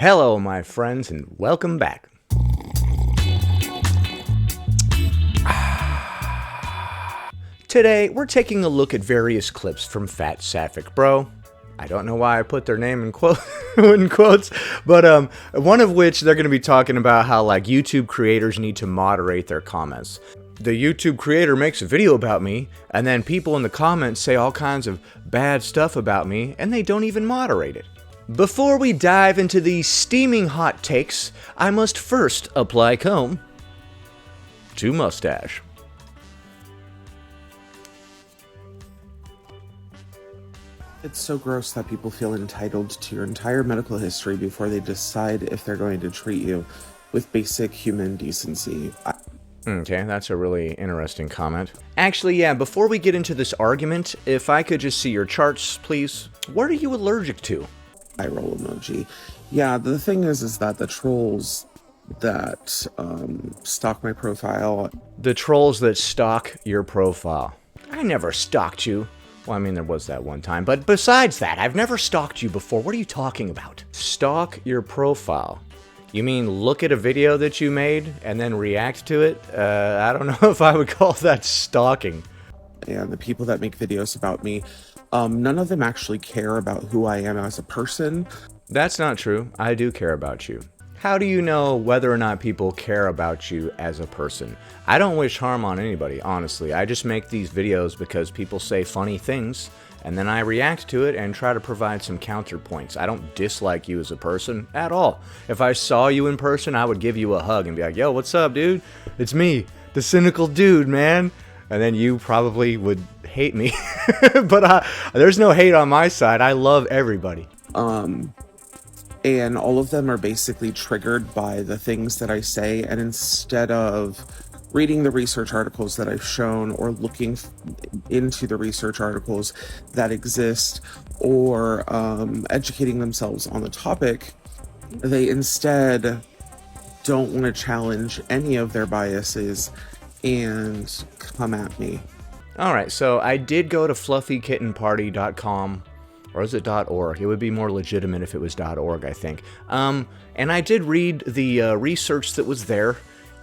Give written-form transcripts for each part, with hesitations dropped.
Hello, my friends, and welcome back. Today, we're taking a look at various clips from Fat Sapphic Bro. I don't know why I put their name in, in quotes, but one of which they're going to be talking about how YouTube creators need to moderate their comments. The YouTube creator makes a video about me, and then people in the comments say all kinds of bad stuff about me, and they don't even moderate it. Before we dive into these steaming hot takes, I must first apply comb to mustache. It's so gross that people feel entitled to your entire medical history before they decide if they're going to treat you with basic human decency. Okay, that's a really interesting comment. Actually, yeah, before we get into this argument, if I could just see your charts, please. What are you allergic to? Eye roll emoji. Yeah, the thing is that the trolls that stalk my profile. The trolls that stalk your profile. I never stalked you. Well, I mean, there was that one time, but besides that, I've never stalked you before. What are you talking about? Stalk your profile. You mean look at a video that you made and then react to it? I don't know if I would call that stalking. And the people that make videos about me, none of them actually care about who I am as a person. That's not true. I do care about you. How do you know whether or not people care about you as a person? I don't wish harm on anybody, honestly. I just make these videos because people say funny things, and then I react to it and try to provide some counterpoints. I don't dislike you as a person at all. If I saw you in person, I would give you a hug and be like, yo, what's up, dude? It's me, the cynical dude, man. And then you probably would hate me. But there's no hate on my side. I love everybody. And all of them are basically triggered by the things that I say, and instead of reading the research articles that I've shown or looking into the research articles that exist or educating themselves on the topic, they instead don't want to challenge any of their biases and come at me. Alright, so I did go to fluffykittenparty.com. Or is it .org? It would be more legitimate if it was .org, I think. And I did read the research that was there,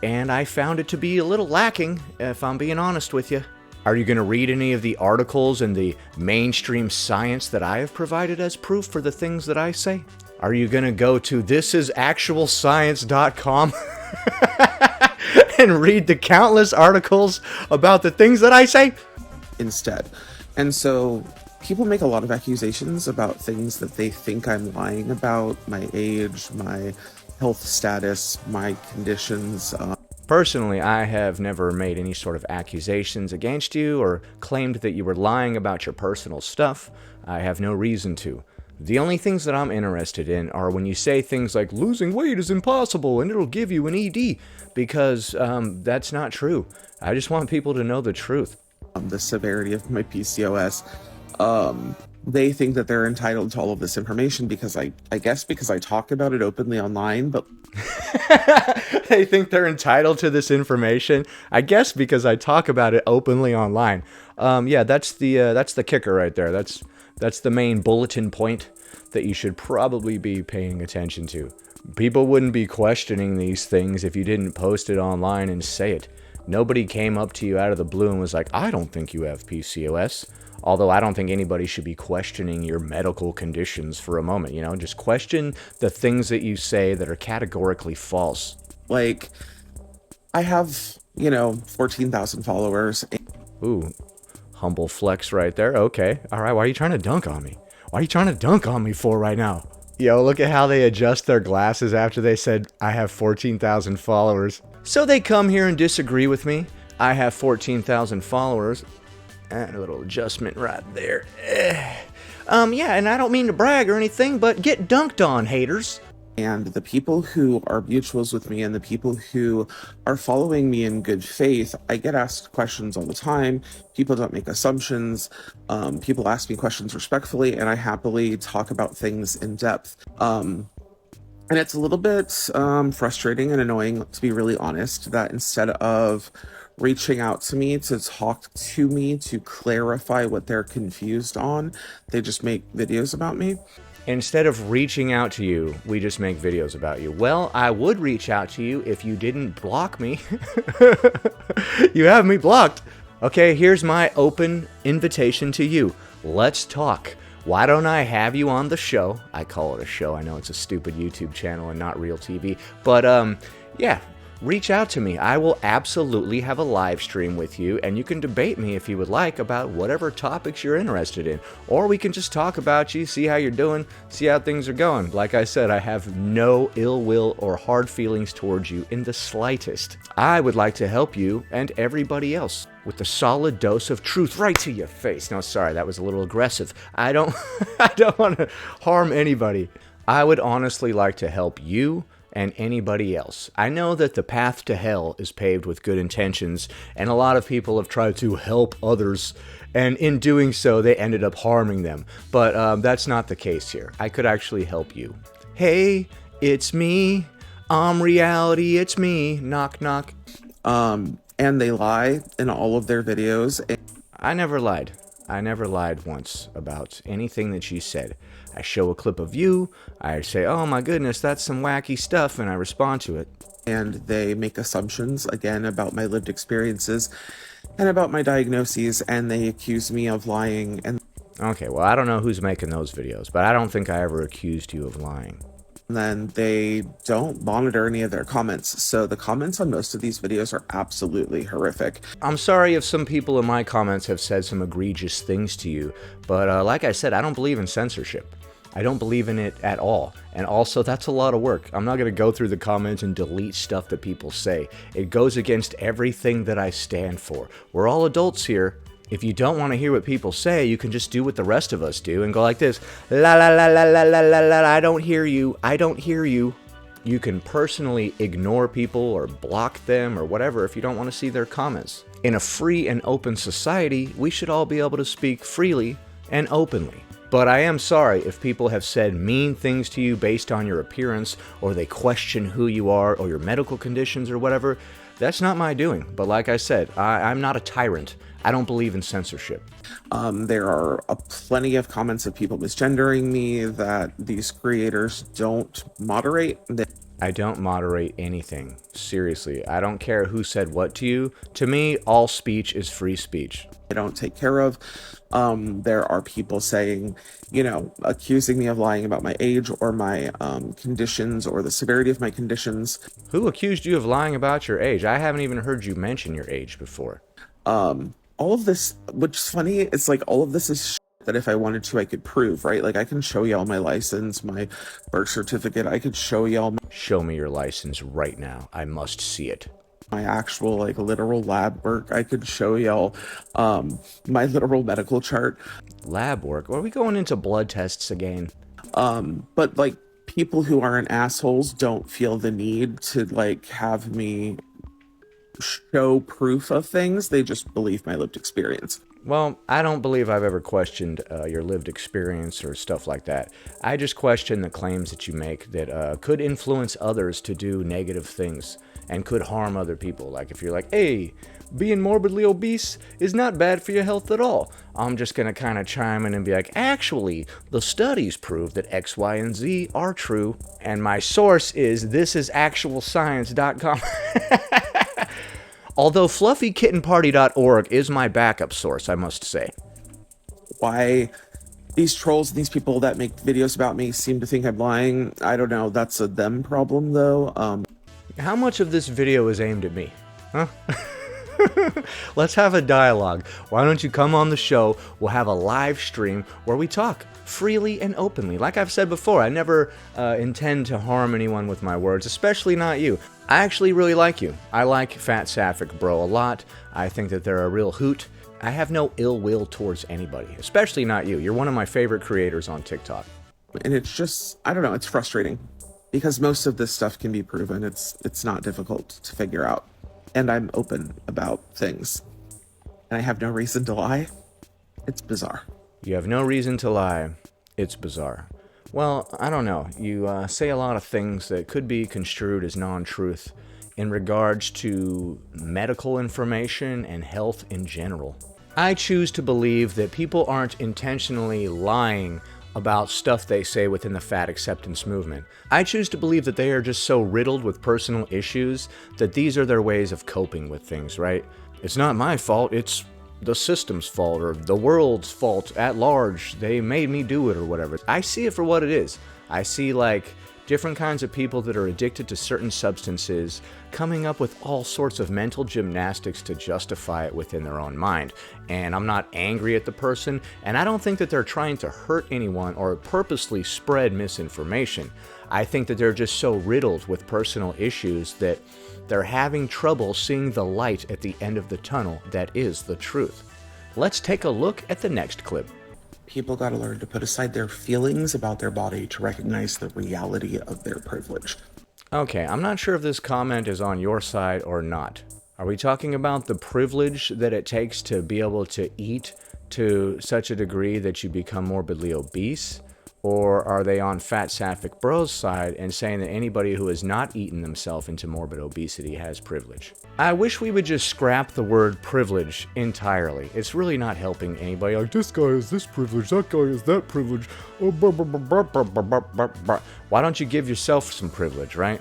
and I found it to be a little lacking, if I'm being honest with you. Are you going to read any of the articles and the mainstream science that I have provided as proof for the things that I say? Are you going to go to thisisactualscience.com and read the countless articles about the things that I say? Instead. And so people make a lot of accusations about things that they think I'm lying about, my age, my health status, my conditions. Personally, I have never made any sort of accusations against you or claimed that you were lying about your personal stuff. I have no reason to. The only things that I'm interested in are when you say things like losing weight is impossible and it'll give you an ED, because that's not true. I just want people to know the truth. The severity of my PCOS. They think that they're entitled to all of this information because I guess because I talk about it openly online, but they think they're entitled to this information. I guess because I talk about it openly online. Yeah, that's the kicker right there. That's the main bulletin point that you should probably be paying attention to. People wouldn't be questioning these things if you didn't post it online and say it. Nobody came up to you out of the blue and was like, I don't think you have PCOS. Although I don't think anybody should be questioning your medical conditions for a moment, just question the things that you say that are categorically false. Like, I have, 14,000 followers. Ooh, humble flex right there. Okay. All right. Why are you trying to dunk on me? Why are you trying to dunk on me for right now? Yo, look at how they adjust their glasses after they said, I have 14,000 followers. So they come here and disagree with me. I have 14,000 followers. A little adjustment right there. Yeah, and I don't mean to brag or anything, but get dunked on, haters. And the people who are mutuals with me and the people who are following me in good faith, I get asked questions all the time. People don't make assumptions. People ask me questions respectfully, and I happily talk about things in depth. And it's a little bit frustrating and annoying, to be really honest, that instead of reaching out to me to talk to me to clarify what they're confused on, they just make videos about me. Instead of reaching out to you, we just make videos about you. Well, I would reach out to you if you didn't block me. You have me blocked. Okay, here's my open invitation to you. Let's talk. Why don't I have you on the show? I call it a show. I know it's a stupid YouTube channel and not real TV. But, yeah. Reach out to me. I will absolutely have a live stream with you, and you can debate me if you would like about whatever topics you're interested in. Or we can just talk about you, see how you're doing, see how things are going. Like I said, I have no ill will or hard feelings towards you in the slightest. I would like to help you and everybody else with a solid dose of truth right to your face. No, sorry, that was a little aggressive. I don't I don't want to harm anybody. I would honestly like to help you and anybody else. I know that the path to hell is paved with good intentions, and a lot of people have tried to help others, and in doing so, they ended up harming them. But that's not the case here. I could actually help you. Hey, it's me. Reality, it's me. Knock, knock. And they lie in all of their videos. I never lied. I never lied once about anything that she said. I show a clip of you, I say, oh my goodness, that's some wacky stuff, and I respond to it. And they make assumptions, again, about my lived experiences and about my diagnoses, and they accuse me of lying. And Okay, well, I don't know who's making those videos, but I don't think I ever accused you of lying. then they don't monitor any of their comments. So the comments on most of these videos are absolutely horrific. I'm sorry if some people in my comments have said some egregious things to you, but like I said, I don't believe in censorship. I don't believe in it at all. And also, that's a lot of work. I'm not going to go through the comments and delete stuff that people say. It goes against everything that I stand for. We're all adults here. If you don't want to hear what people say, you can just do what the rest of us do and go like this, la la la la la la la la, I don't hear you, I don't hear you. You can personally ignore people or block them or whatever if you don't want to see their comments. In a free and open society, we should all be able to speak freely and openly. But I am sorry if people have said mean things to you based on your appearance, or they question who you are, or your medical conditions, or whatever. That's not my doing. But like I said, I'm not a tyrant. I don't believe in censorship. There are plenty of comments of people misgendering me that these creators don't moderate. I don't moderate anything. Seriously, I don't care who said what to you. To me, all speech is free speech. I don't take care of. There are people saying, accusing me of lying about my age or my conditions or the severity of my conditions. Who accused you of lying about your age? I haven't even heard you mention your age before. All of this, which is funny, it's like all of this is that if I wanted to, I could prove, right? Like I can show y'all my license, my birth certificate. I could show y'all. Show me your license right now. I must see it. My actual literal lab work. I could show y'all my literal medical chart. Lab work? Are we going into blood tests again? But people who aren't assholes don't feel the need to have me show proof of things. They just believe my lived experience. Well, I don't believe I've ever questioned your lived experience or stuff like that. I just question the claims that you make that could influence others to do negative things and could harm other people. Like if you're like, hey, being morbidly obese is not bad for your health at all. I'm just going to kind of chime in and be like, actually, the studies prove that X, Y, and Z are true. And my source is thisisactualscience.com. Although fluffykittenparty.org is my backup source, I must say. Why these trolls and these people that make videos about me seem to think I'm lying, I don't know. That's a them problem, though. How much of this video is aimed at me? Huh? Let's have a dialogue. Why don't you come on the show? We'll have a live stream where we talk freely and openly. Like I've said before, I never intend to harm anyone with my words, especially not you. I actually really like you. I like Fat Sapphic Bro a lot. I think that they're a real hoot. I have no ill will towards anybody, especially not you. You're one of my favorite creators on TikTok. And it's just, I don't know, it's frustrating because most of this stuff can be proven. It's not difficult to figure out. And I'm open about things. And I have no reason to lie. It's bizarre. You have no reason to lie. It's bizarre. Well, I don't know. You say a lot of things that could be construed as non-truth in regards to medical information and health in general. I choose to believe that people aren't intentionally lying about stuff they say within the fat acceptance movement. I choose to believe that they are just so riddled with personal issues that these are their ways of coping with things, right? It's not my fault, it's the system's fault or the world's fault at large. They made me do it or whatever. I see it for what it is. I see like different kinds of people that are addicted to certain substances coming up with all sorts of mental gymnastics to justify it within their own mind. And I'm not angry at the person, and I don't think that they're trying to hurt anyone or purposely spread misinformation. I think that they're just so riddled with personal issues that they're having trouble seeing the light at the end of the tunnel that is the truth. Let's take a look at the next clip. People got to learn to put aside their feelings about their body to recognize the reality of their privilege. Okay, I'm not sure if this comment is on your side or not. Are we talking about the privilege that it takes to be able to eat to such a degree that you become morbidly obese? Or are they on Fat Sapphic Bro's side and saying that anybody who has not eaten themselves into morbid obesity has privilege? I wish we would just scrap the word privilege entirely. It's really not helping anybody. Like, this guy has this privilege, that guy has that privilege. Why don't you give yourself some privilege, right?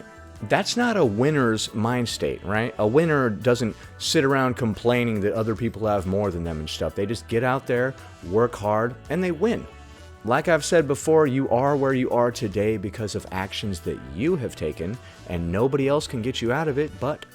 That's not a winner's mind state, right? A winner doesn't sit around complaining that other people have more than them and stuff. They just get out there, work hard, and they win. Like I've said before, you are where you are today because of actions that you have taken, and nobody else can get you out of it but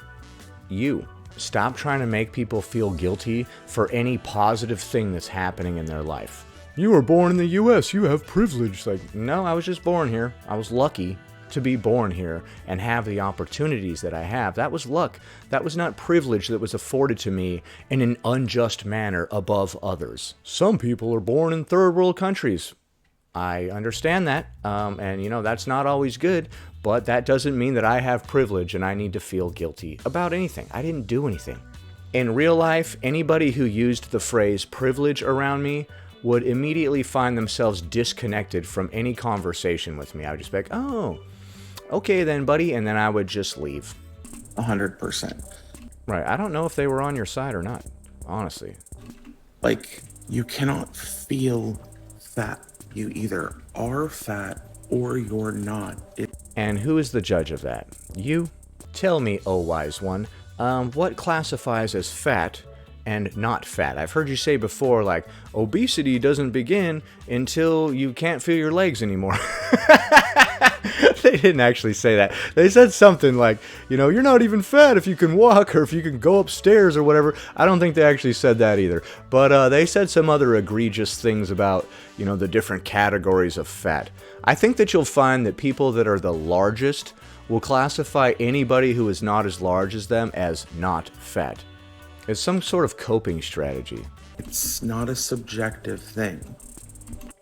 you. Stop trying to make people feel guilty for any positive thing that's happening in their life. You were born in the US, you have privilege. Like, no, I was just born here. I was lucky to be born here and have the opportunities that I have. That was luck. That was not privilege that was afforded to me in an unjust manner above others. Some people are born in third world countries. I understand that, and you know, that's not always good, but that doesn't mean that I have privilege and I need to feel guilty about anything. I didn't do anything. In real life, anybody who used the phrase privilege around me would immediately find themselves disconnected from any conversation with me. I would just be like, oh, okay then, buddy, and then I would just leave. 100%. Right, I don't know if they were on your side or not, honestly. Like, you cannot feel fat. You either are fat or you're not. And who is the judge of that? You? Tell me, oh wise one, what classifies as fat and not fat? I've heard you say before, like, obesity doesn't begin until you can't feel your legs anymore. They didn't actually say that. They said something like, you know, you're not even fat if you can walk or if you can go upstairs or whatever. I don't think they actually said that either. But they said some other egregious things about, you know, the different categories of fat. I think that you'll find that people that are the largest will classify anybody who is not as large as them as not fat. It's some sort of coping strategy. It's not a subjective thing.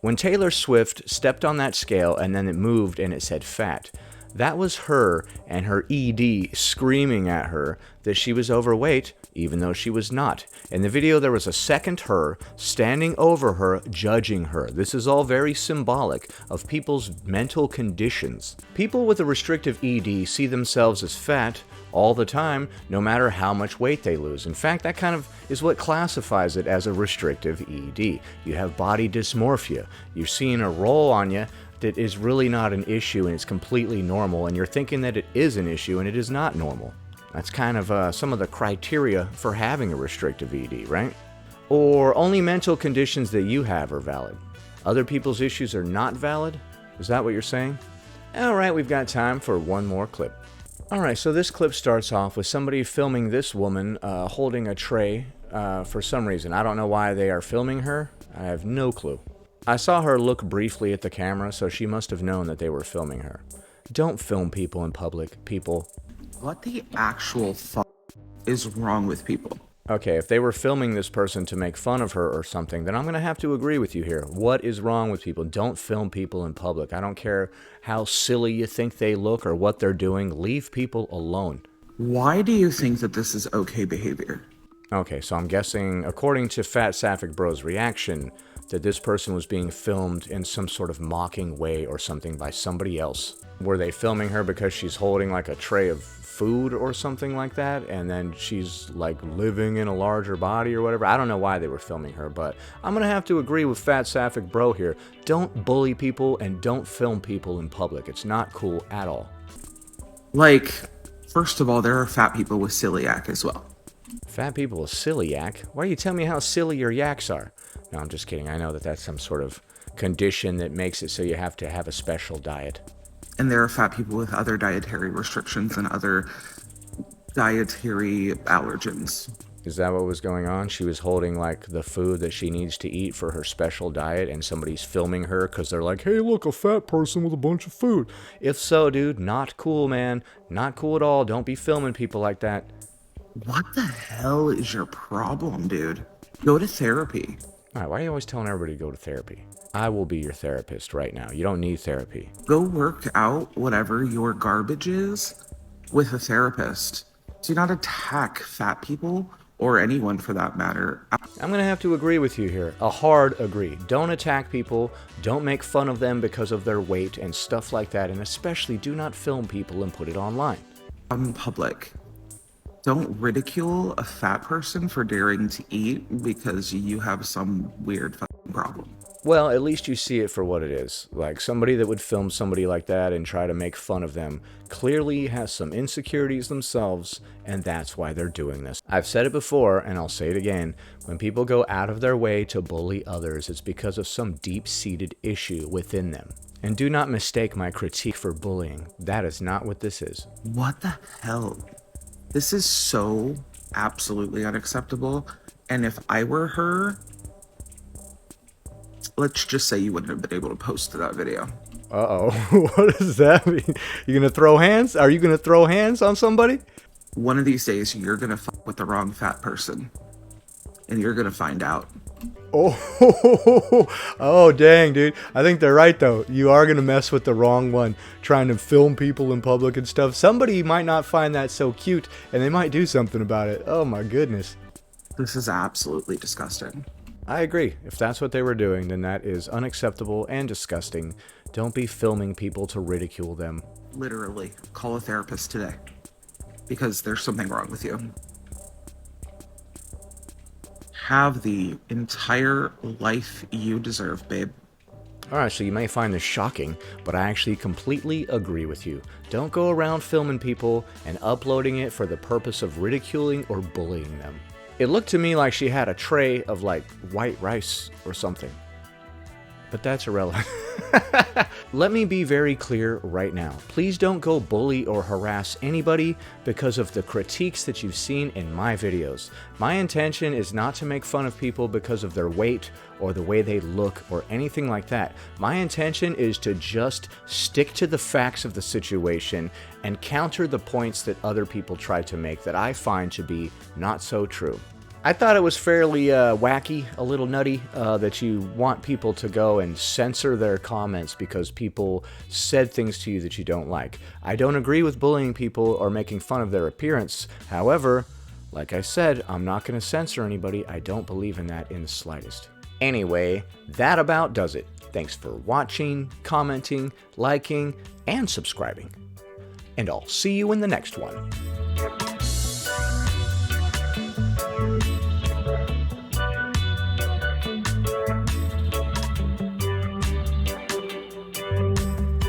When Taylor Swift stepped on that scale and then it moved and it said fat, that was her and her ED screaming at her that she was overweight, even though she was not. In the video, there was a second her standing over her, judging her. This is all very symbolic of people's mental conditions. People with a restrictive ED see themselves as fat all the time, no matter how much weight they lose. In fact, that kind of is what classifies it as a restrictive ED. You have body dysmorphia. You're seeing a roll on you that is really not an issue and it's completely normal, and you're thinking that it is an issue and it is not normal. That's kind of some of the criteria for having a restrictive ED, right? Or only mental conditions that you have are valid. Other people's issues are not valid? Is that what you're saying? Alright, we've got time for one more clip. Alright, so this clip starts off with somebody filming this woman holding a tray for some reason. I don't know why they are filming her. I have no clue. I saw her look briefly at the camera, so she must have known that they were filming her. Don't film people in public, people. What the actual fuck is wrong with people? Okay, if they were filming this person to make fun of her or something, then I'm going to have to agree with you here. What is wrong with people? Don't film people in public. I don't care how silly you think they look or what they're doing. Leave people alone. Why do you think that this is okay behavior? Okay, so I'm guessing, according to Fat Sapphic Bro's reaction, that this person was being filmed in some sort of mocking way or something by somebody else. Were they filming her because she's holding like a tray of food or something like that, and then she's like living in a larger body or whatever. I don't know why they were filming her, but I'm gonna have to agree with Fat Sapphic Bro here. Don't bully people and don't film people in public. It's not cool at all. Like, first of all, there are fat people with celiac as well. Fat people with celiac? Why do you tell me how silly your yaks are? No, I'm just kidding. I know that that's some sort of condition that makes it so you have to have a special diet. And there are fat people with other dietary restrictions and other dietary allergens. Is that what was going on? She was holding like the food that she needs to eat for her special diet, and somebody's filming her because they're like, hey, look, a fat person with a bunch of food. If so, dude, not cool, man. Not cool at all. Don't be filming people like that. What the hell is your problem, dude? Go to therapy. All right, why are you always telling everybody to go to therapy? I will be your therapist right now. You don't need therapy. Go work out whatever your garbage is with a therapist. Do not attack fat people or anyone for that matter. I'm going to have to agree with you here. A hard agree. Don't attack people. Don't make fun of them because of their weight and stuff like that. And especially do not film people and put it online. In public. Don't ridicule a fat person for daring to eat because you have some weird fucking problem. Well, at least you see it for what it is. Like, somebody that would film somebody like that and try to make fun of them clearly has some insecurities themselves, and that's why they're doing this. I've said it before, and I'll say it again. When people go out of their way to bully others, it's because of some deep-seated issue within them. And do not mistake my critique for bullying. That is not what this is. What the hell? This is so absolutely unacceptable. And if I were her, let's just say you wouldn't have been able to post that video. Uh-oh. What does that mean? You gonna throw hands? Are you gonna throw hands on somebody? One of these days, you're gonna fuck with the wrong fat person. And you're gonna find out. Oh, oh, dang, dude. I think they're right, though. You are going to mess with the wrong one, trying to film people in public and stuff. Somebody might not find that so cute, and they might do something about it. Oh, my goodness. This is absolutely disgusting. I agree. If that's what they were doing, then that is unacceptable and disgusting. Don't be filming people to ridicule them. Literally, call a therapist today. Because there's something wrong with you. Have the entire life you deserve, babe. Alright, so you may find this shocking, but I actually completely agree with you. Don't go around filming people and uploading it for the purpose of ridiculing or bullying them. It looked to me like she had a tray of like white rice or something. But that's irrelevant. Let me be very clear right now. Please don't go bully or harass anybody because of the critiques that you've seen in my videos. My intention is not to make fun of people because of their weight or the way they look or anything like that. My intention is to just stick to the facts of the situation and counter the points that other people try to make that I find to be not so true. I thought it was fairly wacky, a little nutty, that you want people to go and censor their comments because people said things to you that you don't like. I don't agree with bullying people or making fun of their appearance. However, like I said, I'm not going to censor anybody. I don't believe in that in the slightest. Anyway, that about does it. Thanks for watching, commenting, liking, and subscribing. And I'll see you in the next one.